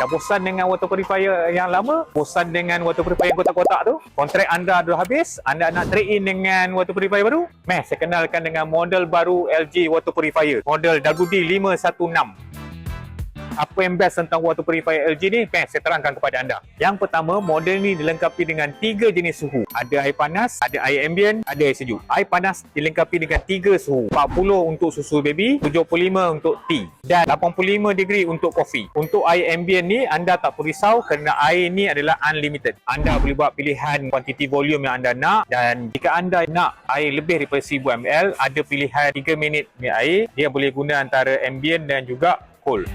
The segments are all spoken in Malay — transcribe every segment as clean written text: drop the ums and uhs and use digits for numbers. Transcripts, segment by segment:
Dah bosan dengan water purifier yang lama, bosan dengan water purifier yang kotak-kotak tu, kontrak anda dah habis, anda nak trade in dengan water purifier baru? Saya kenalkan dengan model baru LG water purifier, model WD516. Apa yang best tentang water purifier LG ni? Saya terangkan kepada anda. Yang pertama, model ni dilengkapi dengan 3 jenis suhu. Ada air panas, ada air ambient, ada air sejuk. Air panas dilengkapi dengan 3 suhu. 40 untuk susu baby, 75 untuk tea, dan 85 degree untuk kopi. Untuk air ambient ni, anda tak perlu risau kerana air ni adalah unlimited. Anda boleh buat pilihan kuantiti volume yang anda nak, dan jika anda nak air lebih daripada 1000 ml, ada pilihan 3 minit air. Dia boleh guna antara ambient dan juga cold.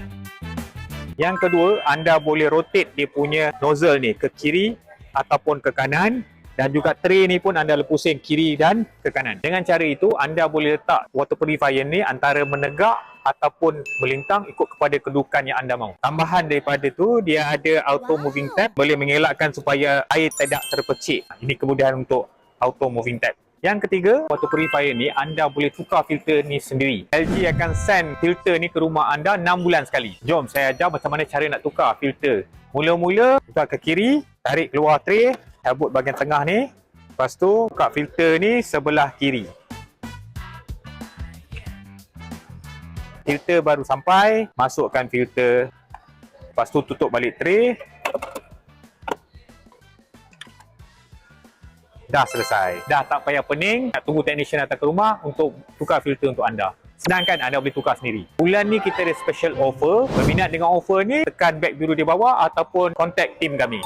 Yang kedua, anda boleh rotate dia punya nozzle ni ke kiri ataupun ke kanan, dan juga tray ni pun anda boleh pusing kiri dan ke kanan. Dengan cara itu, anda boleh letak water purifier ni antara menegak ataupun melintang ikut kepada kedudukan yang anda mahu. Tambahan daripada tu, dia ada auto moving tab, boleh mengelakkan supaya air tidak terpercik. Ini kemudahan untuk auto moving tab. Yang ketiga, water purifier ni anda boleh tukar filter ni sendiri. LG akan send filter ni ke rumah anda 6 bulan sekali. Jom saya ajar macam mana cara nak tukar filter. Mula-mula tukar ke kiri, tarik keluar tray, cabut bahagian tengah ni. Lepas tu buka filter ni sebelah kiri. Filter baru sampai, masukkan filter. Lepas tu tutup balik tray. Dah selesai. Dah tak payah pening nak tunggu technician datang ke rumah untuk tukar filter untuk anda. Senang kan? Anda boleh tukar sendiri. Bulan ni kita ada special offer. Berminat dengan offer ni, tekan back biru di bawah ataupun contact tim kami.